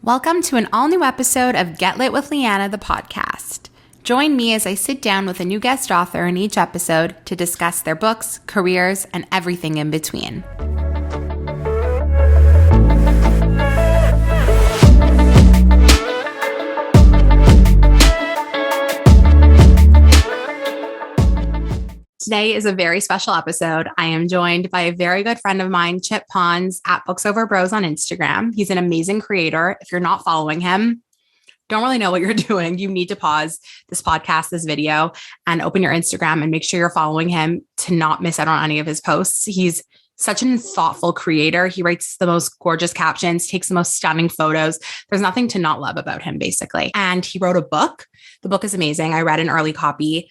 Welcome to an all-new episode of Get Lit with Lianna, the podcast. Join me as I sit down with a new guest author in each episode to discuss their books, careers, and everything in between. Today is a very special episode. I am joined by a very good friend of mine, Pons at Books Over Bros on Instagram. He's an amazing creator. If you're not following him, don't really know what you're doing. You need to pause this podcast, this video, and open your Instagram and make sure you're following him to not miss out on any of his posts. He's such a thoughtful creator. He writes the most gorgeous captions, takes the most stunning photos. There's nothing to not love about him, basically. And he wrote a book. The book is amazing. I read an early copy.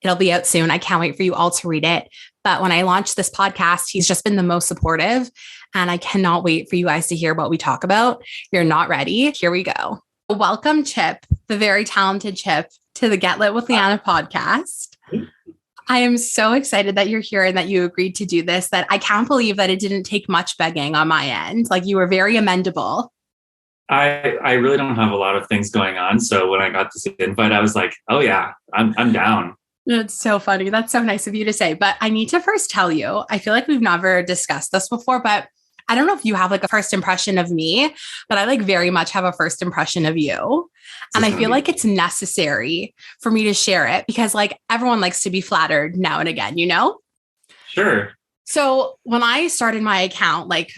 It'll be out soon. I can't wait for you all to read it. But when I launched this podcast, he's just been the most supportive. And I cannot wait for you guys to hear what we talk about. You're not ready. Here we go. Welcome, Chip, the very talented Chip, to the Get Lit with Lianna podcast. I am so excited that you're here and that you agreed to do this, that I can't believe that it didn't take much begging on my end. Like, you were very amendable. I really don't have a lot of things going on. So when I got this invite, I was like, oh yeah, I'm down. That's so funny. That's so nice of you to say. But I need to first tell you, I feel like we've never discussed this before, but I don't know if you have like a first impression of me, but I like very much have a first impression of you. And I feel like it's necessary for me to share it because like everyone likes to be flattered now and again, you know? Sure. So when I started my account, like,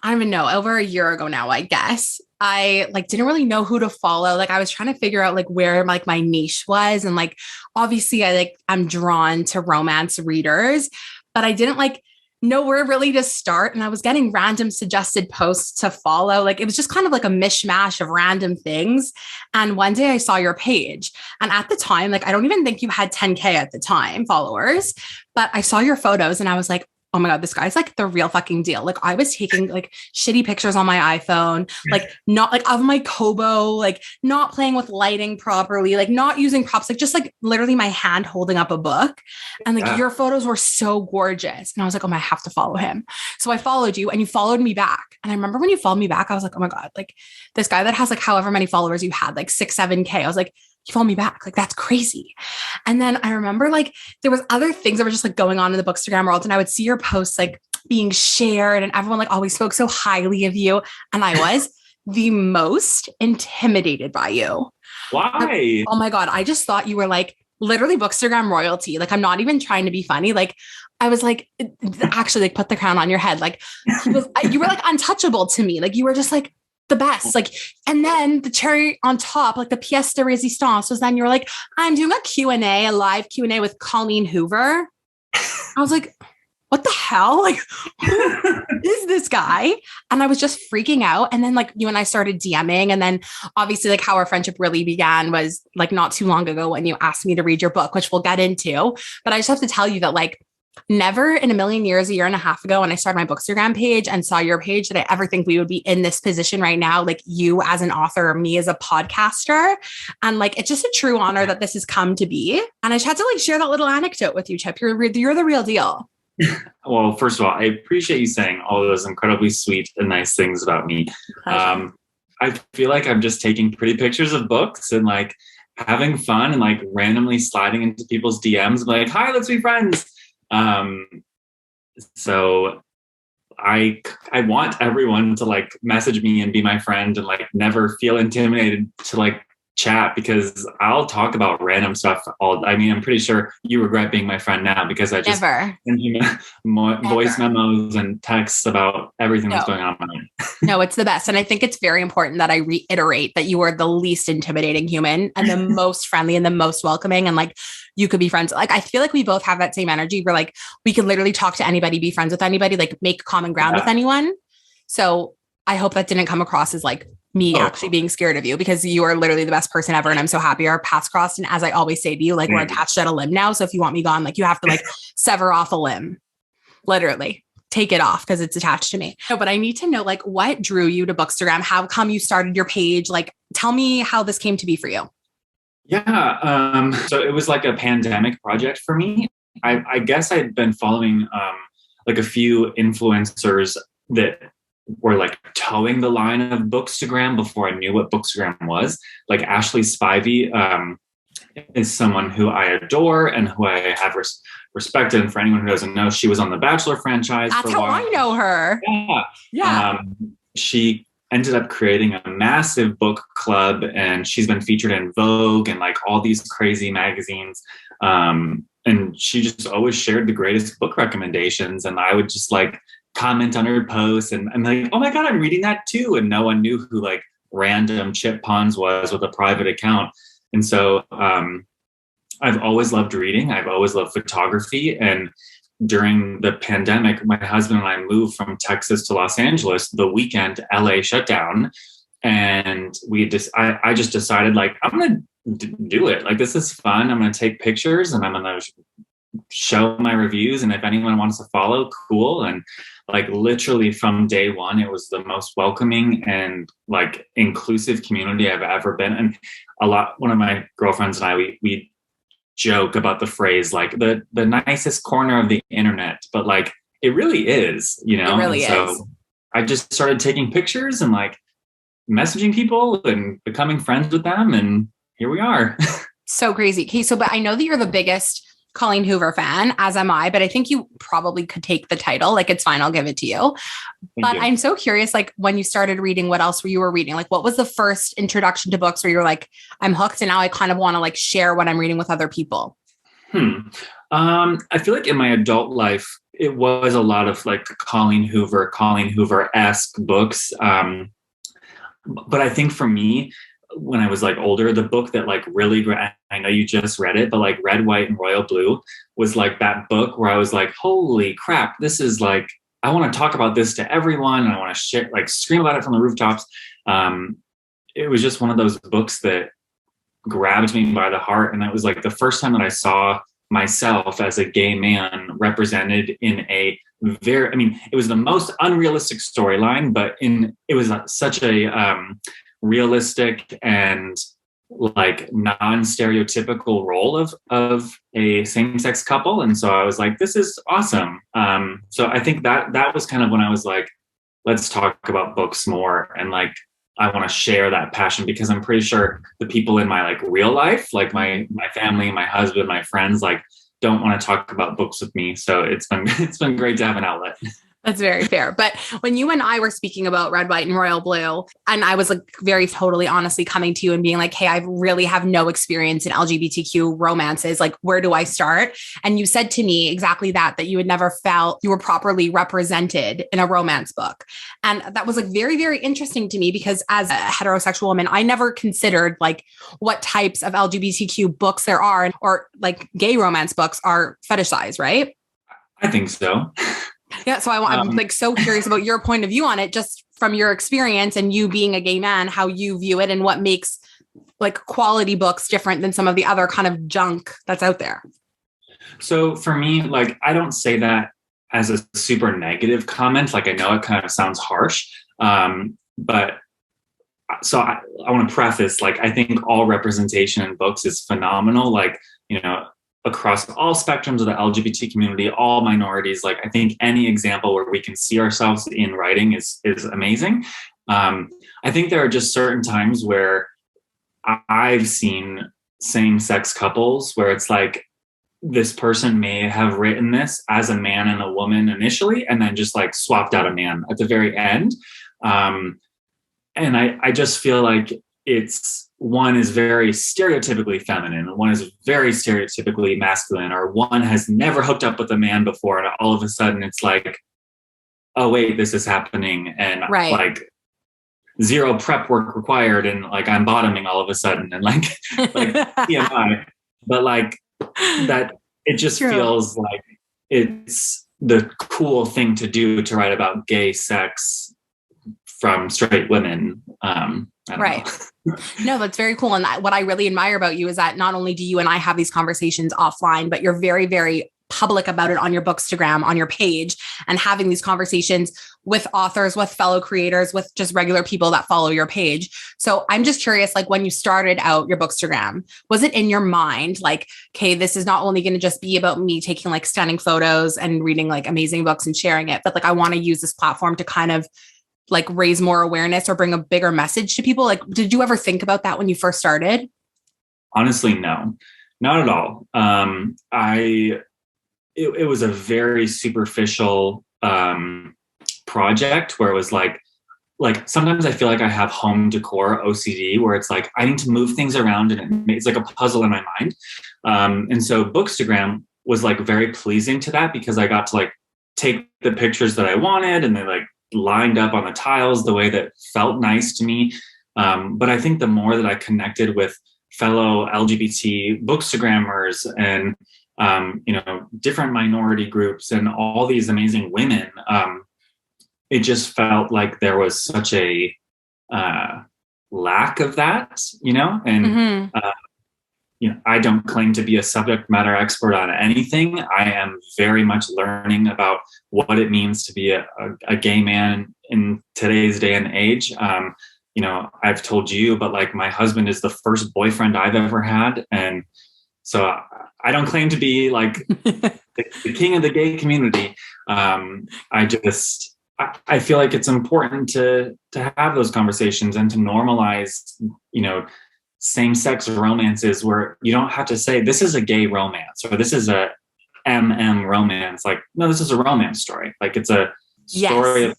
I don't even know, over a year ago now, I guess, I like didn't really know who to follow. Like I was trying to figure out like where like my niche was. And like, obviously I'm drawn to romance readers, but I didn't like know where really to start. And I was getting random suggested posts to follow. Like it was just kind of like a mishmash of random things. And one day I saw your page. And at the time, like, I don't even think you had 10K at the time followers, but I saw your photos and I was like, oh my God, this guy's like the real fucking deal. Like I was taking like shitty pictures on my iPhone, like not like of my Kobo, like not playing with lighting properly, like not using props, like just like literally my hand holding up a book. And like your photos were so gorgeous. And I was like, oh, I have to follow him. So I followed you and you followed me back. And I remember when you followed me back, I was like, oh my God, like this guy that has like however many followers you had, like 6, 7K. I was like, you follow me back. Like, that's crazy. And then I remember like there was other things that were just like going on in the Bookstagram world. And I would see your posts like being shared and everyone like always spoke so highly of you. And I was the most intimidated by you. Why? Like, oh my God. I just thought you were like literally Bookstagram royalty. Like, I'm not even trying to be funny. Like, I was like, actually like put the crown on your head. Like you were like untouchable to me. Like you were just like the best. Like, and then the cherry on top, like the pièce de résistance was then you were like, I'm doing a live Q&A with Colleen Hoover. I was like, what the hell? Like, who is this guy? And I was just freaking out. And then like you and I started DMing. And then obviously like how our friendship really began was like not too long ago when you asked me to read your book, which we'll get into. But I just have to tell you that like never in a million years, a year and a half ago, when I started my Bookstagram page and saw your page, did I ever think we would be in this position right now, like you as an author, me as a podcaster. And like, it's just a true honor that this has come to be. And I just had to like share that little anecdote with you, Chip. You're the real deal. Well, first of all, I appreciate you saying all those incredibly sweet and nice things about me. I feel like I'm just taking pretty pictures of books and like having fun and like randomly sliding into people's DMs like, hi, let's be friends. So I want everyone to like message me and be my friend and like never feel intimidated to like chat because I'll talk about random stuff I'm pretty sure you regret being my friend now because I just send you voice memos and texts about everything that's going on in my life. No, it's the best. And I think it's very important that I reiterate that you are the least intimidating human and the most friendly and the most welcoming. And like, you could be friends. Like, I feel like we both have that same energy where like, we could literally talk to anybody, be friends with anybody, like make common ground with anyone. So I hope that didn't come across as like me actually being scared of you because you are literally the best person ever. And I'm so happy our paths crossed. And as I always say to you, like we're attached at a limb now. So if you want me gone, like you have to like sever off a limb, literally take it off because it's attached to me. No, but I need to know like what drew you to Bookstagram? How come you started your page? Like, tell me how this came to be for you. Yeah. So it was like a pandemic project for me. I guess I'd been following like a few influencers that were like towing the line of Bookstagram before I knew what Bookstagram was. Like Ashley Spivey is someone who I adore and who I have respected. And for anyone who doesn't know, she was on the Bachelor franchise. That's how I know her. Yeah. Yeah. She ended up creating a massive book club, and she's been featured in Vogue and like all these crazy magazines. And she just always shared the greatest book recommendations. And I would just like comment on her posts and I'm like, oh my God, I'm reading that too. And no one knew who like random Chip Pons was with a private account. And so I've always loved reading. I've always loved photography. And during the pandemic, my husband and I moved from Texas to Los Angeles. The weekend, LA shut down. And I just decided like, I'm going to do it. Like, this is fun. I'm going to take pictures and I'm going to show my reviews. And if anyone wants to follow, cool. And like literally from day one, it was the most welcoming and like inclusive community I've ever been. And one of my girlfriends and I, we joke about the phrase like the nicest corner of the internet, but like it really is, you know. It really is. I just started taking pictures and like messaging people and becoming friends with them, and here we are. So crazy. Okay, so but I know that you're the biggest Colleen Hoover fan, as am I, but I think you probably could take the title. Like, it's fine, I'll give it to you. But I'm so curious, like when you started reading, what else you were reading? Like, what was the first introduction to books where you're like, I'm hooked and now I kind of want to like share what I'm reading with other people? I feel like in my adult life, it was a lot of like Colleen Hoover-esque books. But I think for me, when I was like older, the book that like really, I know you just read it, but like Red, White, and Royal Blue was like that book where I was like, holy crap, this is like, I want to talk about this to everyone. And I want to share, like scream about it from the rooftops. It was just one of those books that grabbed me by the heart. And that was like the first time that I saw myself as a gay man represented in a it was the most unrealistic storyline, but it was such a realistic and like non-stereotypical role of a same-sex couple. And so I was like, this is awesome. So I think that was kind of when I was like, let's talk about books more. And like, I want to share that passion because I'm pretty sure the people in my like real life, like my family, my husband, my friends, like don't want to talk about books with me. So it's been great to have an outlet. That's very fair. But when you and I were speaking about Red, White, and Royal Blue, and I was like very totally honestly coming to you and being like, hey, I really have no experience in LGBTQ romances. Like, where do I start? And you said to me exactly that you had never felt you were properly represented in a romance book. And that was like very, very interesting to me because as a heterosexual woman, I never considered like what types of LGBTQ books there are or like gay romance books are fetishized, right? I think so. Yeah. So I'm like so curious about your point of view on it, just from your experience and you being a gay man, how you view it and what makes like quality books different than some of the other kind of junk that's out there. So for me, like, I don't say that as a super negative comment. Like, I know it kind of sounds harsh. But so I want to preface, like, I think all representation in books is phenomenal. Like, you know, across all spectrums of the LGBT community, all minorities, like I think any example where we can see ourselves in writing is amazing. I think there are just certain times where I've seen same-sex couples where it's like this person may have written this as a man and a woman initially, and then just like swapped out a man at the very end. And I just feel like one is very stereotypically feminine, one is very stereotypically masculine, or one has never hooked up with a man before. And all of a sudden it's like, oh wait, this is happening. And right. Like zero prep work required. And like, I'm bottoming all of a sudden and like TMI, but like that, it just feels like it's the cool thing to do to write about gay sex from straight women. Right. No, that's very cool. And what I really admire about you is that not only do you and I have these conversations offline, but you're very, very public about it on your Bookstagram, on your page, and having these conversations with authors, with fellow creators, with just regular people that follow your page. So I'm just curious, like when you started out your Bookstagram, was it in your mind like, okay, this is not only going to just be about me taking like stunning photos and reading like amazing books and sharing it, but like I want to use this platform to kind of like raise more awareness or bring a bigger message to people? Like, did you ever think about that when you first started? Honestly, no, not at all. It was a very superficial project where it was like sometimes I feel like I have home decor OCD where it's like I need to move things around and it's like a puzzle in my mind. And so Bookstagram was like very pleasing to that because I got to like take the pictures that I wanted and they like lined up on the tiles the way that felt nice to me. But I think the more that I connected with fellow LGBT bookstagrammers and different minority groups and all these amazing women, it just felt like there was such a lack of that, and I don't claim to be a subject matter expert on anything. I am very much learning about what it means to be a gay man in today's day and age. I've told you, but like my husband is the first boyfriend I've ever had. And so I don't claim to be like the king of the gay community. I feel like it's important to have those conversations and to normalize, same-sex romances where you don't have to say this is a gay romance or this is a romance. Like, no, this is a romance story. Like it's a story of,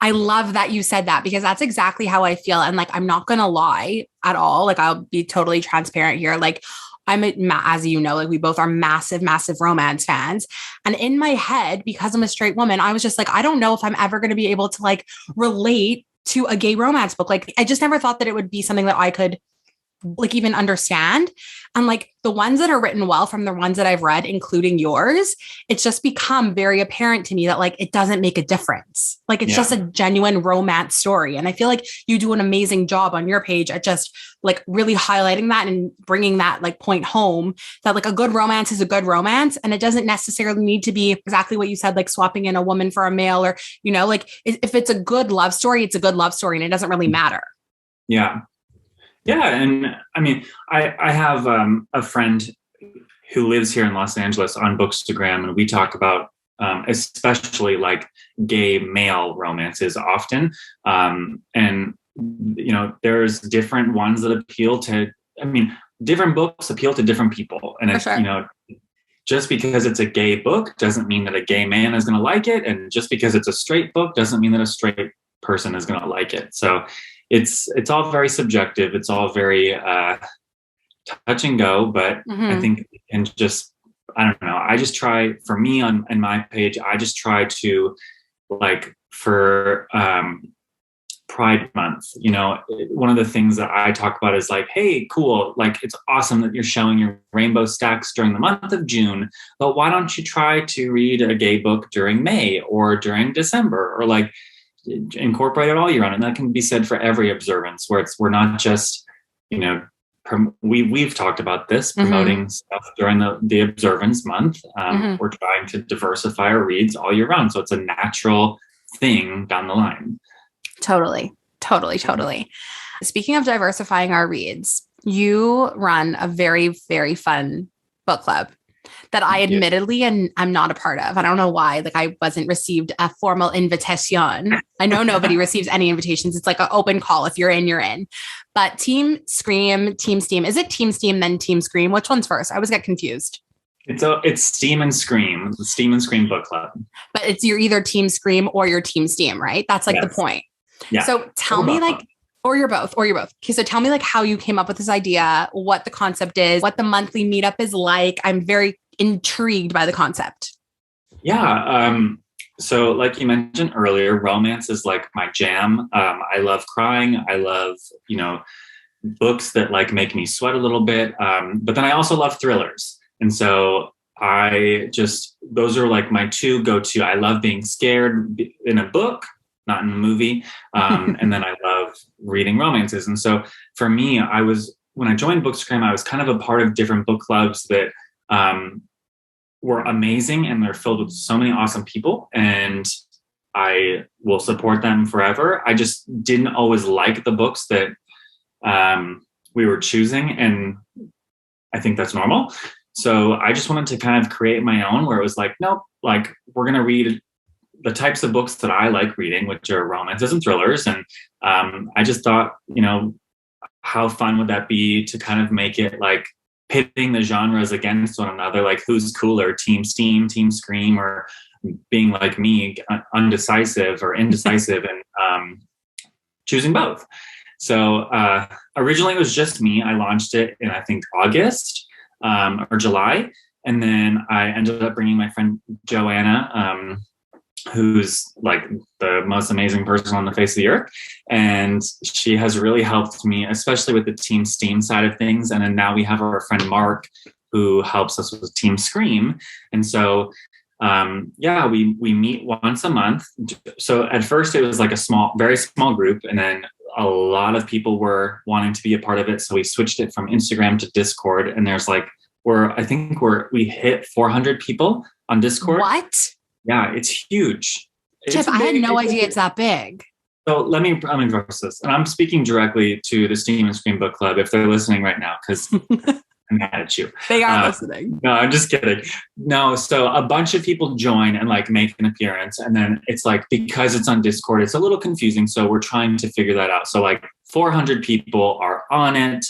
I love that you said that because that's exactly how I feel. And like, I'm not going to lie at all. Like I'll be totally transparent here. Like as you know, like we both are massive, massive romance fans. And in my head, because I'm a straight woman, I was just like, I don't know if I'm ever going to be able to like relate to a gay romance book. Like I just never thought that it would be something that I could like even understand. And like the ones that are written well from the ones that I've read, including yours, it's just become very apparent to me that like it doesn't make a difference. Like it's just a genuine romance story. And I feel like you do an amazing job on your page at just like really highlighting that and bringing that like point home that like a good romance is a good romance. And it doesn't necessarily need to be exactly what you said, like swapping in a woman for a male or, like if it's a good love story, it's a good love story and it doesn't really matter. Yeah. Yeah. And I mean, I have a friend who lives here in Los Angeles on Bookstagram, and we talk about especially like gay male romances often. And, there's different ones that appeal to, different books appeal to different people. And it's, just because it's a gay book doesn't mean that a gay man is going to like it. And just because it's a straight book doesn't mean that a straight person is going to like it. So it's all very subjective. It's all very touch and go, but I think I don't know. I just try for me on my page. I just try to like for Pride Month, one of the things that I talk about is like, hey, cool. Like it's awesome that you're showing your rainbow stacks during the month of June, but why don't you try to read a gay book during May or during December or like incorporate it all year round? And that can be said for every observance where we're not just, we've talked about this promoting stuff during the observance month. We're trying to diversify our reads all year round. So it's a natural thing down the line. Totally. Speaking of diversifying our reads, you run a very, very fun book club that I admittedly I'm not a part of. I don't know why. Like I wasn't received a formal invitation. I know nobody receives any invitations. It's like an open call. If you're in, you're in. But Team Scream, Team Steam. Is it Team Steam then Team Scream? Which one's first? I always get confused. It's Steam and Scream, the Steam and Scream book club. But you're either Team Scream or you're Team Steam, right? That's like the point. Yeah. So tell me like, or you're both. Okay. So tell me like how you came up with this idea, what the concept is, what the monthly meetup is like. I'm very intrigued by the concept. Yeah. So like you mentioned earlier, romance is like my jam. I love crying. I love, books that like make me sweat a little bit. But then I also love thrillers. And so those are like my two go-to. I love being scared in a book, not in a movie. And then I love reading romances. And so for me, when I joined Bookstagram, I was kind of a part of different book clubs that were amazing, and they're filled with so many awesome people, and I will support them forever. I just didn't always like the books that we were choosing, and I think that's normal. So I just wanted to kind of create my own where it was like, nope, like we're going to read the types of books that I like reading, which are romances and thrillers. And I just thought, how fun would that be to kind of make it like pitting the genres against one another, like who's cooler, Team Steam, Team Scream, or being like me, undecisive or indecisive, and choosing both. So originally it was just me. I launched it in, I think, August or July. And then I ended up bringing my friend Joanna, who's like the most amazing person on the face of the earth. And she has really helped me, especially with the Team Steam side of things. And then now we have our friend Mark, who helps us with Team Scream. And so, we meet once a month. So at first it was like a very small group. And then a lot of people were wanting to be a part of it. So we switched it from Instagram to Discord. And there's like, we hit 400 people on Discord. What? Yeah, it's huge. Chip, I had no idea it's that big. So I'm going to address this. And I'm speaking directly to the Steam and Scream Book Club if they're listening right now, because I'm mad at you. They are listening. No, I'm just kidding. No, so a bunch of people join and like make an appearance. And then it's like, because it's on Discord, it's a little confusing. So we're trying to figure that out. So like 400 people are on it.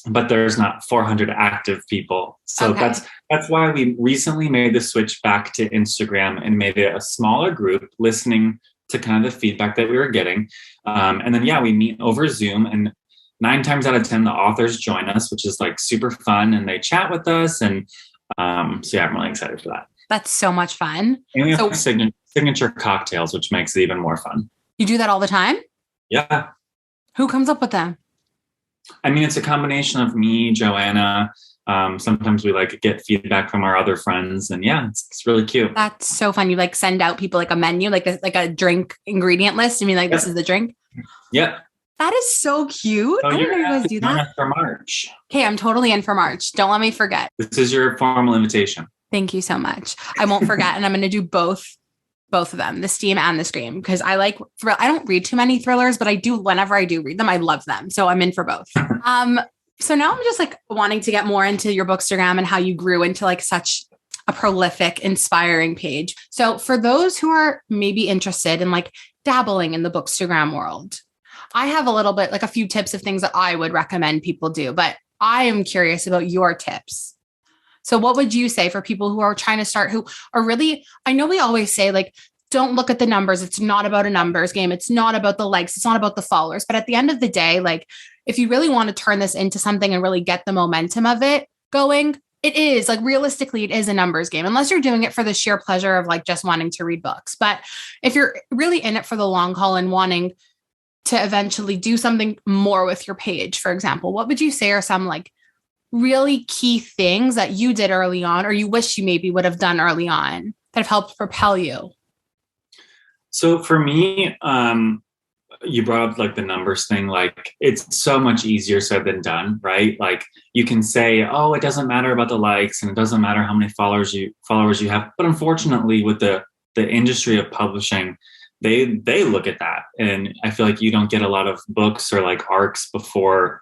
But there's not 400 active people. So okay. That's why we recently made the switch back to Instagram and made it a smaller group, listening to kind of the feedback that we were getting. And then, we meet over Zoom, and 9 times out of 10, the authors join us, which is like super fun, and they chat with us. And I'm really excited for that. That's so much fun. And we have signature cocktails, which makes it even more fun. You do that all the time? Yeah. Who comes up with them? I mean, it's a combination of me, Joanna. Sometimes we like get feedback from our other friends, and it's really cute. That's so fun. You like send out people like a menu, like a drink ingredient list. I mean, like, This is the drink. Yep. That is so cute. I didn't know you guys do that. For March. Okay, I'm totally in for March. Don't let me forget. This is your formal invitation. Thank you so much. I won't forget, and I'm going to do both of them, the Steam and the Scream, because I don't read too many thrillers, but I do, whenever I do read them, I love them. So I'm in for both. So now I'm just like wanting to get more into your Bookstagram and how you grew into like such a prolific, inspiring page. So for those who are maybe interested in like dabbling in the Bookstagram world, I have a little bit, like a few tips of things that I would recommend people do, but I am curious about your tips. So what would you say for people who are trying to start, who are really, I know we always say like, don't look at the numbers. It's not about a numbers game. It's not about the likes. It's not about the followers. But at the end of the day, like if you really want to turn this into something and really get the momentum of it going, it is like realistically, it is a numbers game, unless you're doing it for the sheer pleasure of like just wanting to read books. But if you're really in it for the long haul and wanting to eventually do something more with your page, for example, what would you say are some like really key things that you did early on, or you wish you maybe would have done early on, that have helped propel you? So for me, you brought up like the numbers thing. Like it's so much easier said than done, right? Like you can say, oh, it doesn't matter about the likes and it doesn't matter how many followers you have. But unfortunately, with the industry of publishing, they look at that. And I feel like you don't get a lot of books or like arcs before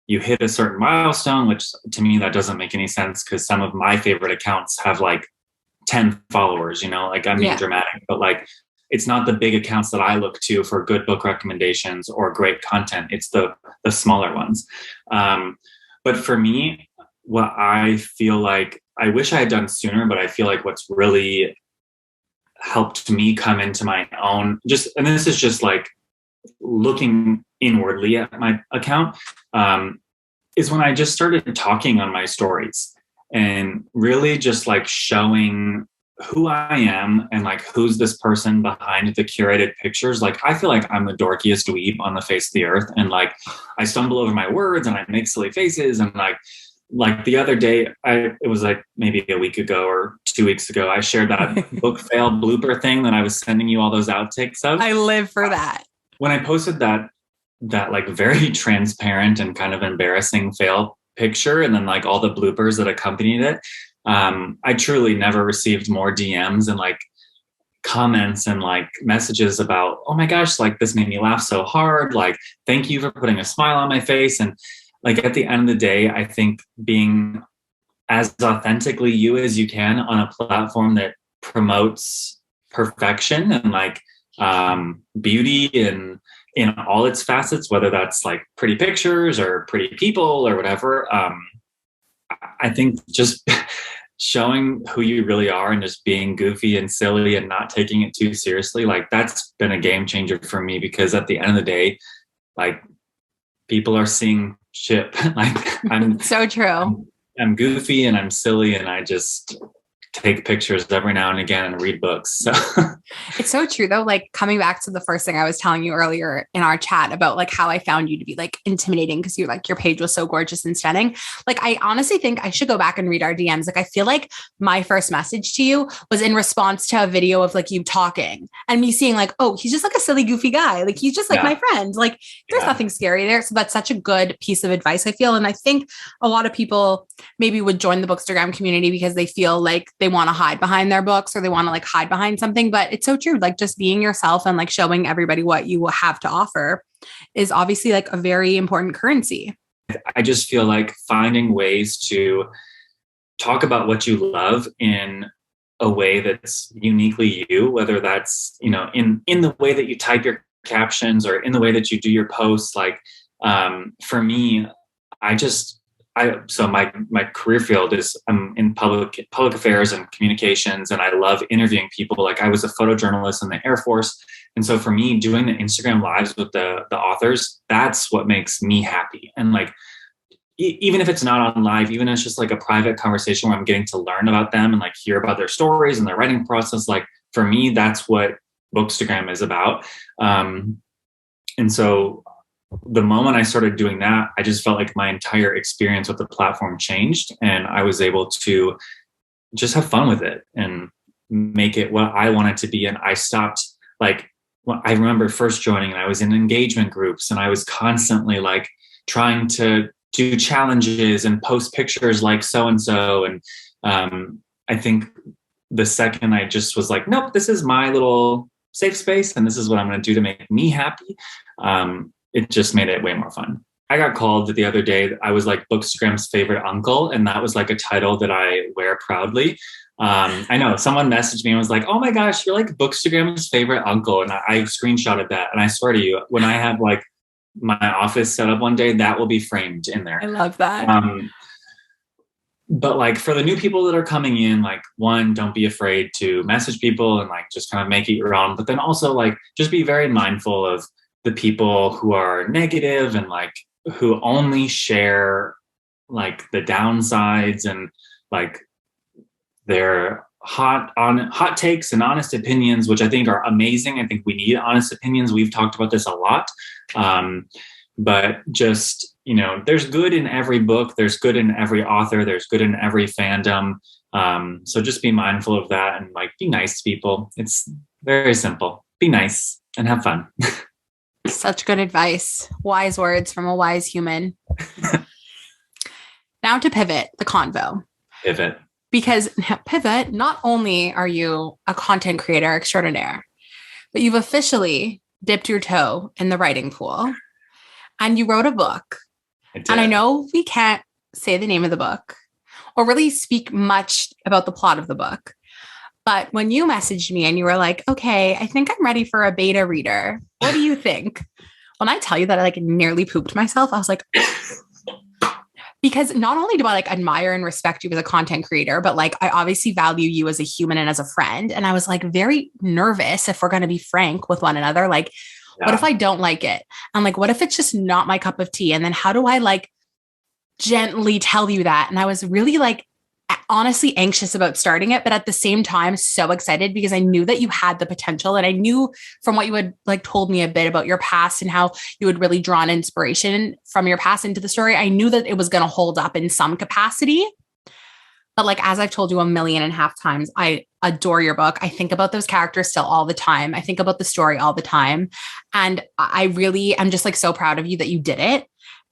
you hit a certain milestone, which to me, that doesn't make any sense, because some of my favorite accounts have like 10 followers, like I'm being dramatic, but like, it's not the big accounts that I look to for good book recommendations or great content. It's the smaller ones. But for me, what I feel like I wish I had done sooner, but I feel like what's really helped me come into my own, and this is just like looking inwardly at my account, is when I just started talking on my stories and really just like showing who I am and like who's this person behind the curated pictures. Like I feel like I'm the dorkiest dweeb on the face of the earth, and like I stumble over my words and I make silly faces, and like the other day, it was like maybe a week ago or 2 weeks ago, I shared that book fail blooper thing that I was sending you all those outtakes of. I live for that. When I posted that like very transparent and kind of embarrassing fail picture, and then like all the bloopers that accompanied it, I truly never received more DMs and like comments and like messages about, oh my gosh, like this made me laugh so hard. Like, thank you for putting a smile on my face. And like, at the end of the day, I think being as authentically you as you can on a platform that promotes perfection and like beauty in all its facets, whether that's like pretty pictures or pretty people or whatever. I think just showing who you really are and just being goofy and silly and not taking it too seriously, like that's been a game changer for me, because at the end of the day, like people are seeing shit. Like I'm So true. I'm goofy and I'm silly and I just take pictures every now and again and read books. So It's so true though. Like coming back to the first thing I was telling you earlier in our chat about like how I found you to be like intimidating because you like your page was so gorgeous and stunning. Like I honestly think I should go back and read our DMs. Like I feel like my first message to you was in response to a video of like you talking and me seeing like, oh, he's just like a silly, goofy guy. Like he's just like my friend. Like there's nothing scary there. So that's such a good piece of advice, I feel. And I think a lot of people maybe would join the Bookstagram community because they feel like they want to hide behind their books or they want to like hide behind something. But it's so true. Like just being yourself and like showing everybody what you have to offer is obviously like a very important currency. I just feel like finding ways to talk about what you love in a way that's uniquely you, whether that's, you know, in the way that you type your captions or in the way that you do your posts. Like for me, so my career field is I'm in public affairs and communications, and I love interviewing people. Like I was a photojournalist in the Air Force. And so for me, doing the Instagram lives with the authors, that's what makes me happy. And like, even if it's not on live, even if it's just like a private conversation where I'm getting to learn about them and like hear about their stories and their writing process, like for me, that's what Bookstagram is about. And so the moment I started doing that, I just felt like my entire experience with the platform changed, and I was able to just have fun with it and make it what I wanted to be. And I stopped, like, well, I remember first joining and I was in engagement groups and I was constantly like trying to do challenges and post pictures like so-and-so. And I think the second I just was like, nope, this is my little safe space and this is what I'm going to do to make me happy. It just made it way more fun. I got called the other day. I was like Bookstagram's favorite uncle. And that was like a title that I wear proudly. I know someone messaged me and was like, oh my gosh, you're like Bookstagram's favorite uncle. And I screenshotted that. And I swear to you, when I have like my office set up one day, that will be framed in there. I love that. But like for the new people that are coming in, like one, don't be afraid to message people and like just kind of make it your own. But then also like just be very mindful of the people who are negative and like who only share like the downsides and like their hot takes and honest opinions, which I think are amazing. I think we need honest opinions. We've talked about this a lot. But just, you know, there's good in every book. There's good in every author. There's good in every fandom. So just be mindful of that and like be nice to people. It's very simple. Be nice and have fun. Such good advice. Wise words from a wise human. Now to pivot the convo. Pivot. Because Pivot, not only are you a content creator extraordinaire, but you've officially dipped your toe in the writing pool and you wrote a book. And I know we can't say the name of the book or really speak much about the plot of the book. But when you messaged me and you were like, okay, I think I'm ready for a beta reader. What do you think? When I tell you that I like nearly pooped myself, I was like, because not only do I like admire and respect you as a content creator, but like I obviously value you as a human and as a friend. And I was like very nervous, if we're going to be frank with one another, like, what if I don't like it? And like, what if it's just not my cup of tea? And then how do I like gently tell you that? And I was really like, honestly anxious about starting it, but at the same time, so excited because I knew that you had the potential. And I knew from what you had like told me a bit about your past and how you had really drawn inspiration from your past into the story. I knew that it was going to hold up in some capacity. But like, as I've told you 1.5 million times, I adore your book. I think about those characters still all the time. I think about the story all the time. And I really am just like so proud of you that you did it.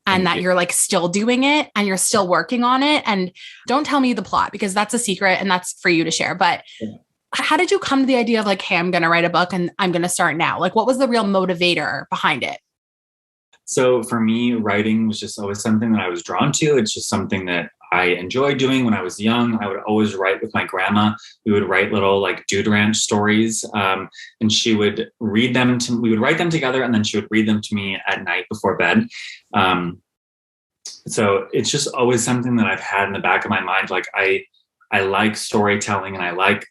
And that you're like still doing it and you're still working on it. And don't tell me the plot because that's a secret and that's for you to share. But how did you come to the idea of like, hey, I'm going to write a book and I'm going to start now? Like, what was the real motivator behind it? So for me, writing was just always something that I was drawn to. It's just something that I enjoyed doing when I was young. I would always write with my grandma. We would write little like Dude Ranch stories, and she would read them to. We would write them together, and then she would read them to me at night before bed. So it's just always something that I've had in the back of my mind. Like I like storytelling, and I like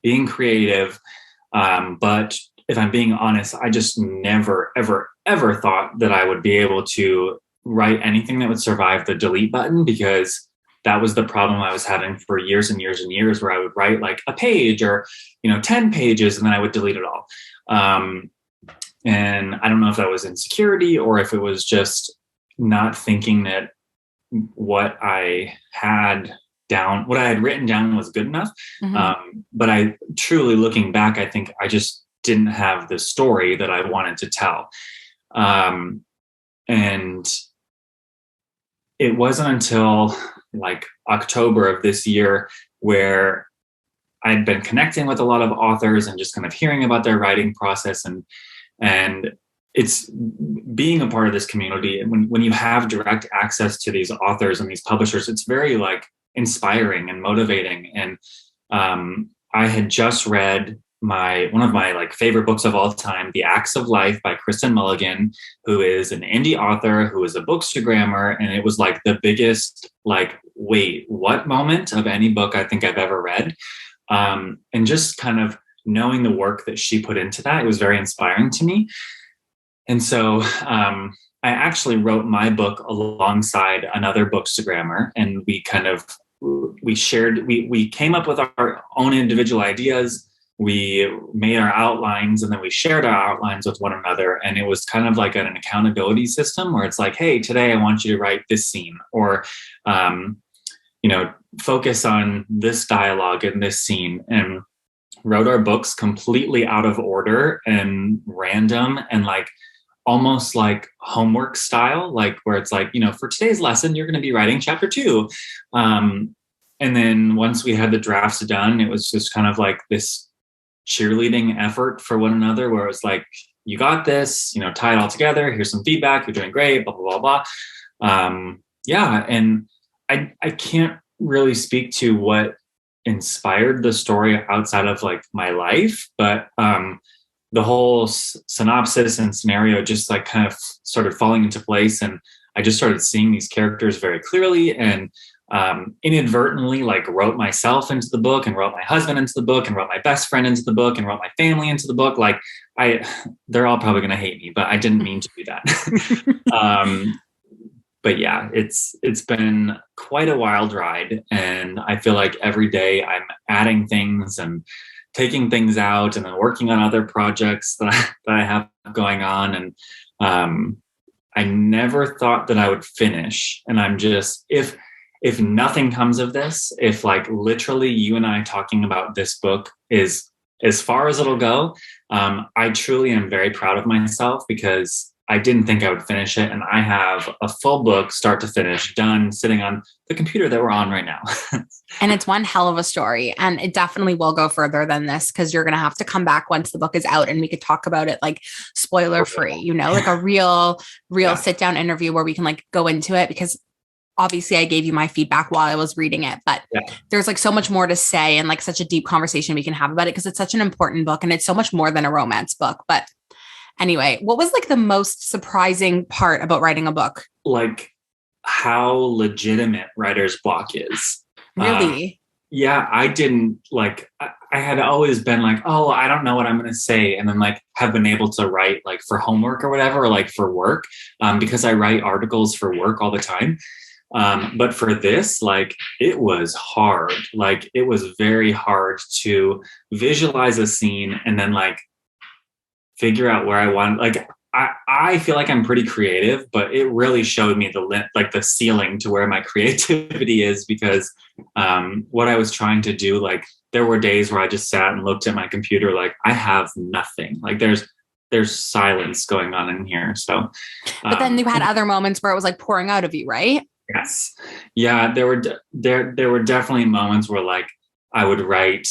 being creative. But if I'm being honest, I just never, ever, ever thought that I would be able to write anything that would survive the delete button, because that was the problem I was having for years and years and years, where I would write like a page or 10 pages and then I would delete it all. And I don't know if that was insecurity or if it was just not thinking that what I had written down was good enough. Mm-hmm. But I truly, looking back, I think I just didn't have the story that I wanted to tell. And it wasn't until like October of this year where I'd been connecting with a lot of authors and just kind of hearing about their writing process, and it's being a part of this community. And when you have direct access to these authors and these publishers, it's very like inspiring and motivating. And I had just read one of my like favorite books of all time, The Acts of Life by Kristen Mulligan, who is an indie author, who is a bookstagrammer. And it was like the biggest, like, wait, what moment of any book I think I've ever read. And just kind of knowing the work that she put into that, it was very inspiring to me. And so I actually wrote my book alongside another bookstagrammer, and we came up with our own individual ideas. We made our outlines, and then we shared our outlines with one another. And it was kind of like an accountability system where it's like, hey, today I want you to write this scene, or, focus on this dialogue in this scene, and wrote our books completely out of order and random and like almost like homework style, like where it's like, for today's lesson, you're going to be writing chapter 2. And then once we had the drafts done, it was just kind of like this cheerleading effort for one another, where it was like, you got this, tie it all together. Here's some feedback. You're doing great, blah, blah, blah, blah. Yeah. And I can't really speak to what inspired the story outside of like my life, but the whole synopsis and scenario just like kind of started falling into place. And I just started seeing these characters very clearly, and inadvertently like wrote myself into the book, and wrote my husband into the book, and wrote my best friend into the book, and wrote my family into the book. Like they're all probably going to hate me, but I didn't mean to do that. But yeah, it's been quite a wild ride. And I feel like every day I'm adding things and taking things out, and then working on other projects that I have going on. And I never thought that I would finish. And I'm just, if nothing comes of this, if like literally you and I talking about this book is as far as it'll go, I truly am very proud of myself, because I didn't think I would finish it. And I have a full book, start to finish, done, sitting on the computer that we're on right now. And it's one hell of a story. And it definitely will go further than this, because you're going to have to come back once the book is out, and we could talk about it like spoiler free, like a real sit down interview where we can like go into it, because obviously I gave you my feedback while I was reading it, but there's like so much more to say, and like such a deep conversation we can have about it, because it's such an important book, and it's so much more than a romance book. But anyway, what was like the most surprising part about writing a book? Like how legitimate writer's block is. Really? Yeah, I didn't like, I had always been like, oh, I don't know what I'm going to say. And then like have been able to write like for homework or whatever, or like for work, because I write articles for work all the time. But for this, like it was hard. Like it was very hard to visualize a scene and then like figure out where I want, like, I feel like I'm pretty creative, but it really showed me the ceiling to where my creativity is, because what I was trying to do, like there were days where I just sat and looked at my computer, like I have nothing, like there's silence going on in here. So, but then you had other moments where it was like pouring out of you, right? Yes. Yeah. There were definitely moments where like I would write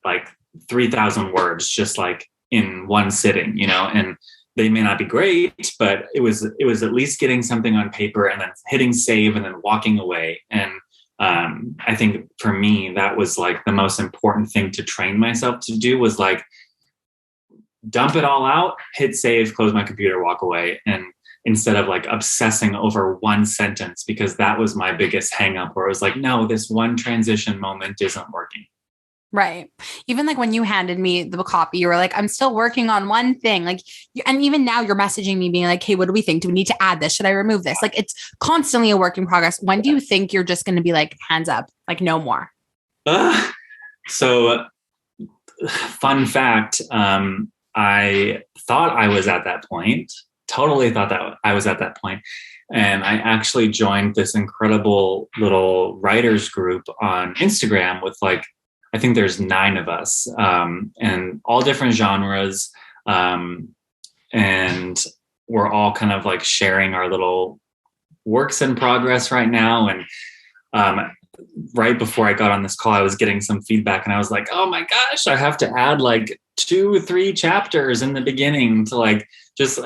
like 3,000 words just like in one sitting, and they may not be great, but it was at least getting something on paper and then hitting save and then walking away. And I think for me, that was like the most important thing to train myself to do, was like dump it all out, hit save, close my computer, walk away. And instead of like obsessing over one sentence, because that was my biggest hang up, where it was like, no, this one transition moment isn't working. Right. Even like when you handed me the copy, you were like, I'm still working on one thing. Like, and even now you're messaging me being like, hey, what do we think? Do we need to add this? Should I remove this? Like, it's constantly a work in progress. When do you think you're just going to be like, hands up, like no more? So fun fact. I thought I was at that point, totally thought that I was at that point. And I actually joined this incredible little writers group on Instagram with like, I think there's 9 of us, and all different genres. And we're all kind of like sharing our little works in progress right now. And right before I got on this call, I was getting some feedback and I was like, oh my gosh, I have to add like 2 or 3 chapters in the beginning to like just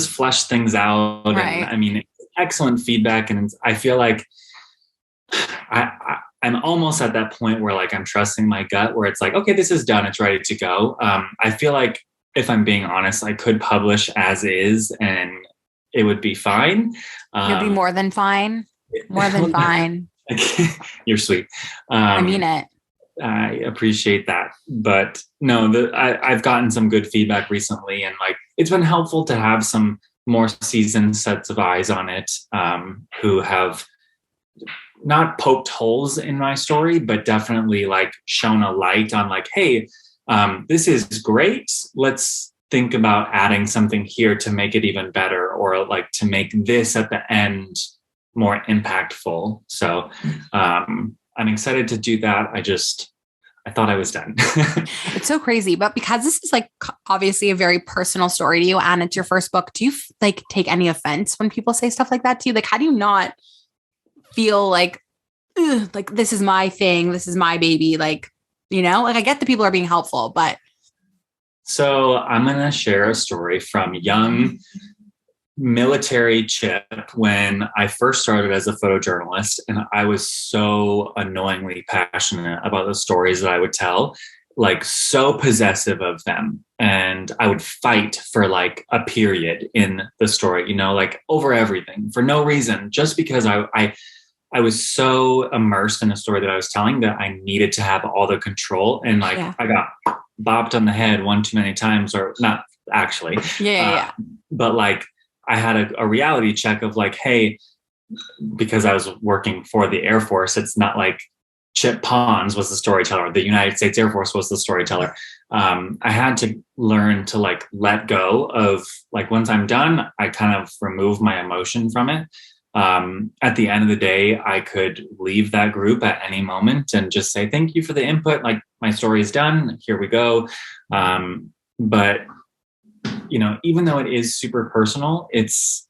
flesh things out. Right. And I mean, excellent feedback. And I feel like I'm almost at that point where like I'm trusting my gut, where it's like, okay, this is done. It's ready to go. I feel like, if I'm being honest, I could publish as is and it would be fine. You'd be more than fine. More than fine. You're sweet. I mean it. I appreciate that. But no, I've gotten some good feedback recently, and like it's been helpful to have some more seasoned sets of eyes on it, who have not poked holes in my story, but definitely like shown a light on like, hey, this is great. Let's think about adding something here to make it even better, or like to make this at the end more impactful. So I'm excited to do that. I thought I was done. It's so crazy, but because this is like obviously a very personal story to you and it's your first book, do you like take any offense when people say stuff like that to you? Like, how do you not feel like this is my thing, this is my baby? Like, you know, like I get the people are being helpful, but. So I'm going to share a story from young military Chip when I first started as a photojournalist, and I was so annoyingly passionate about the stories that I would tell, like so possessive of them. And I would fight for like a period in the story, you know, like over everything for no reason, just because I was so immersed in the story that I was telling that I needed to have all the control. And like, I got bopped on the head one too many times, or not actually. But like, I had a reality check of like, hey, because I was working for the Air Force, it's not like Chip Pons was the storyteller. The United States Air Force was the storyteller. I had to learn to like let go of like, once I'm done, I kind of remove my emotion from it. At the end of the day, I could leave that group at any moment and just say, thank you for the input. Like, my story is done. Here we go. But you know, even though it is super personal, it's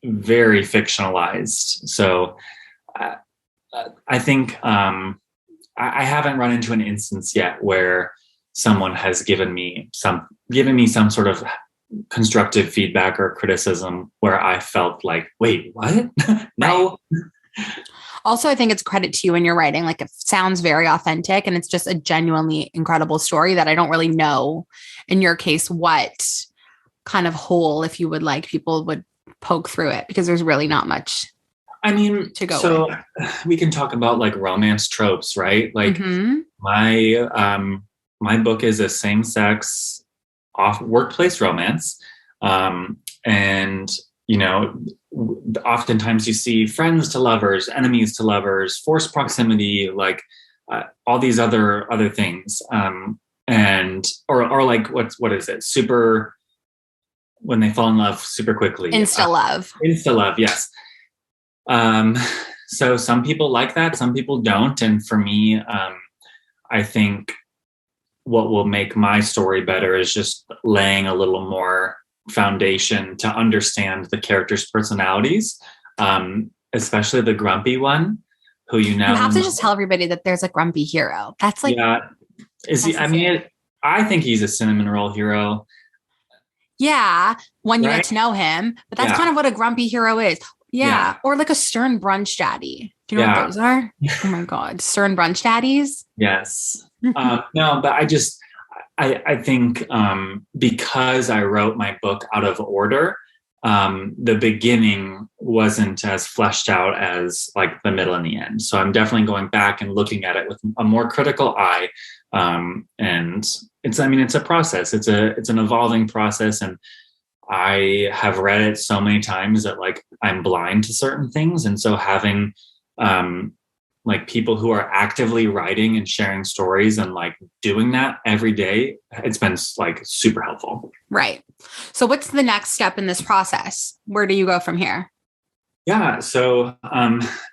very fictionalized. So I think I haven't run into an instance yet where someone has given me some sort of constructive feedback or criticism where I felt like, wait, what? No. Right. Also, I think it's credit to you in your writing. Like, it sounds very authentic and it's just a genuinely incredible story that I don't really know, in your case, what kind of hole, if you would like, people would poke through it, because there's really not much. I mean, to go. So we can talk about like romance tropes, right? Like my book is a same-sex workplace romance. And you know, oftentimes you see friends to lovers, enemies to lovers, forced proximity, like all these other things. And or like what is it? Super, when they fall in love super quickly. Insta love. Insta love, yes. So some people like that, some people don't. And for me, I think what will make my story better is just laying a little more foundation to understand the characters' personalities, especially the grumpy one, who you have to just tell everybody that there's a grumpy hero. That's like, I mean, I think he's a cinnamon roll hero. Yeah, when you right? get to know him. But that's Yeah. kind of what a grumpy hero is. Yeah. Yeah. Or like a stern brunch daddy. Do you know what Yeah. those are? Oh my God. Stern brunch daddies. Yes. No, but I think because I wrote my book out of order, the beginning wasn't as fleshed out as like the middle and the end. So I'm definitely going back and looking at it with a more critical eye. And it's a process. It's an evolving process. And I have read it so many times that like I'm blind to certain things. And so having like people who are actively writing and sharing stories and like doing that every day, it's been like super helpful. Right. So what's the next step in this process? Where do you go from here? Yeah. So,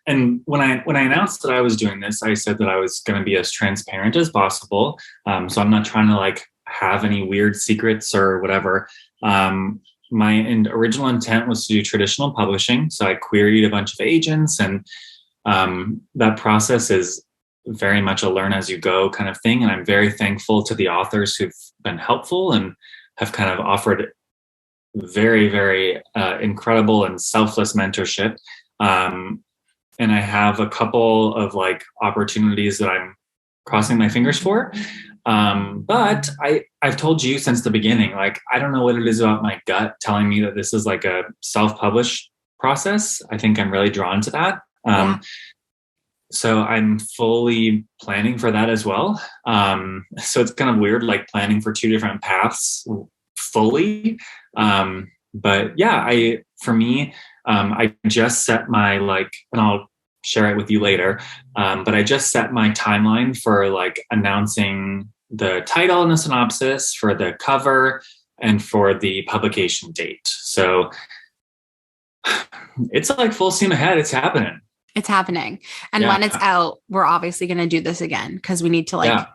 and when I announced that I was doing this, I said that I was going to be as transparent as possible. So I'm not trying to like have any weird secrets or whatever. My original intent was to do traditional publishing. So I queried a bunch of agents, and that process is very much a learn as you go kind of thing. And I'm very thankful to the authors who've been helpful and have kind of offered very, very incredible and selfless mentorship. And I have a couple of like opportunities that I'm crossing my fingers for. But I've told you since the beginning, like, I don't know what it is about my gut telling me that this is like a self-published process. I think I'm really drawn to that. So I'm fully planning for that as well. So it's kind of weird, like planning for two different paths fully. But yeah, I just set my like, and I'll share it with you later. But I just set my timeline for like announcing the title and the synopsis, for the cover, and for the publication date. So it's like full steam ahead. It's happening. It's happening. And when it's out, we're obviously going to do this again because we need to like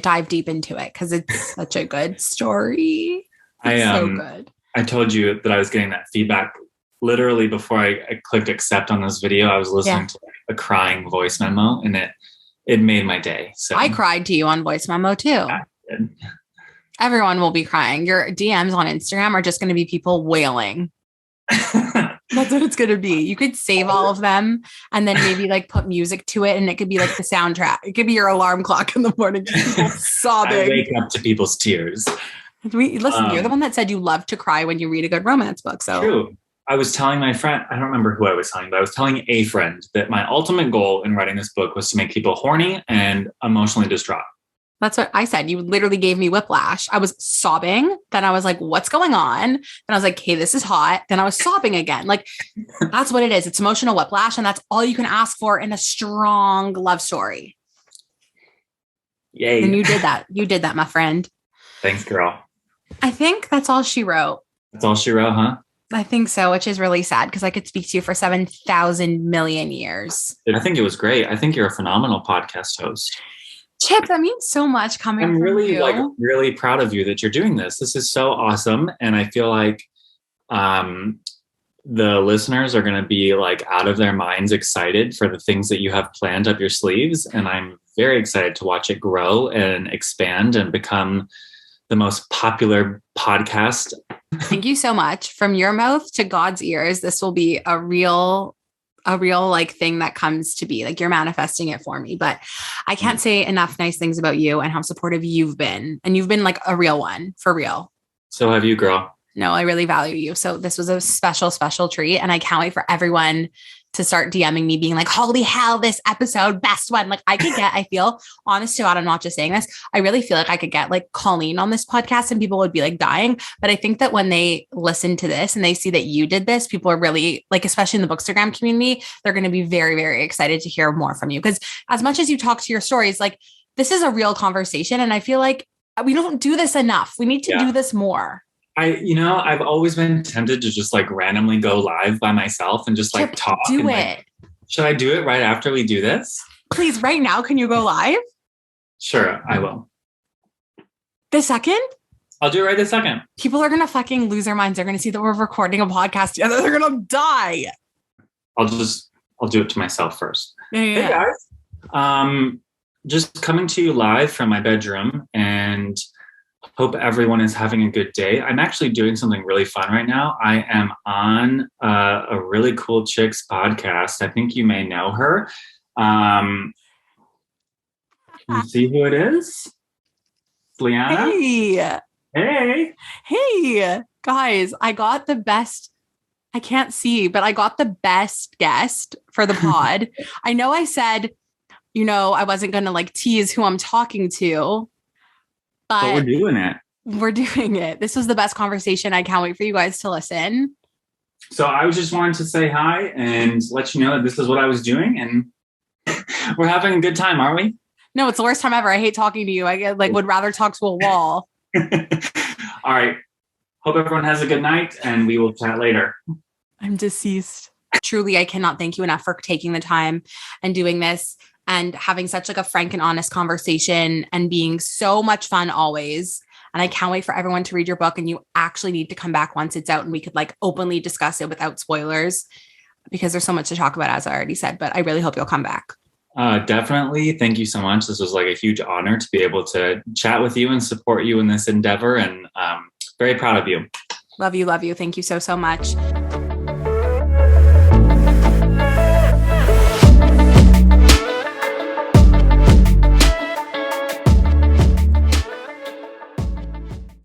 dive deep into it because it's such a good story. It's so good. I told you that I was getting that feedback literally before I clicked accept on this video. I was listening to a crying voice memo, and it made my day. So I cried to you on voice memo too. Yeah, everyone will be crying. Your DMs on Instagram are just going to be people wailing. That's what it's going to be. You could save all of them and then maybe like put music to it, and it could be like the soundtrack. It could be your alarm clock in the morning. People sobbing. I wake up to people's tears. Listen, you're the one that said you love to cry when you read a good romance book. So true. I was telling my friend, I don't remember who I was telling, but I was telling a friend that my ultimate goal in writing this book was to make people horny and emotionally distraught. That's what I said. You literally gave me whiplash. I was sobbing. Then I was like, what's going on? Then I was like, hey, this is hot. Then I was sobbing again. Like, that's what it is. It's emotional whiplash. And that's all you can ask for in a strong love story. Yay. And you did that. You did that, my friend. Thanks, girl. I think that's all she wrote. That's all she wrote, huh? I think so, which is really sad because I could speak to you for 7,000 million years. I think it was great. I think you're a phenomenal podcast host. Chip, that means so much coming from you. I'm really proud of you that you're doing this. This is so awesome. And I feel like the listeners are going to be like out of their minds excited for the things that you have planned up your sleeves. And I'm very excited to watch it grow and expand and become the most popular podcast. Thank you so much. From your mouth to God's ears, this will be a real like thing that comes to be. Like, you're manifesting it for me. But I can't say enough nice things about you and how supportive you've been. And you've been like a real one, for real. So have you, girl. No, I really value you. So this was a special, special treat. And I can't wait for everyone to start DMing me being like, holy hell, this episode, best one. Like, I feel, honest to God, I'm not just saying this. I really feel like I could get like Colleen on this podcast and people would be like dying. But I think that when they listen to this and they see that you did this, people are really like, especially in the Bookstagram community, they're going to be very, very excited to hear more from you. Because as much as you talk to your stories, like, this is a real conversation. And I feel like we don't do this enough. We need to do this more. I've always been tempted to just like randomly go live by myself and just like talk. Do it. Like, should I do it right after we do this? Please, right now, can you go live? Sure, I will. This second? I'll do it right this second. People are going to fucking lose their minds. They're going to see that we're recording a podcast together. They're going to die. I'll do it to myself first. Yeah. Hey guys. Just coming to you live from my bedroom, and Hope everyone is having a good day. I'm actually doing something really fun right now. I am on a really cool chick's podcast. I think you may know her. Can you see who it is? Lianna? Hey, Hey. hey, guys, I got the best. I can't see, but I got the best guest for the pod. I know I said, I wasn't going to like tease who I'm talking to, But we're but doing it. we're doing it. This was the best conversation. I can't wait for you guys to listen. So I was just wanting to say hi and let you know that this is what I was doing. And we're having a good time, aren't we? No, it's the worst time ever. I hate talking to you. I would rather talk to a wall. All right. Hope everyone has a good night and we will chat later. I'm deceased. Truly, I cannot thank you enough for taking the time and doing this and having such like a frank and honest conversation and being so much fun always. And I can't wait for everyone to read your book, and you actually need to come back once it's out and we could like openly discuss it without spoilers, because there's so much to talk about, as I already said, but I really hope you'll come back. Definitely. Thank you so much. This was like a huge honor to be able to chat with you and support you in this endeavor. And very proud of you. Love you. Love you. Thank you so, so much.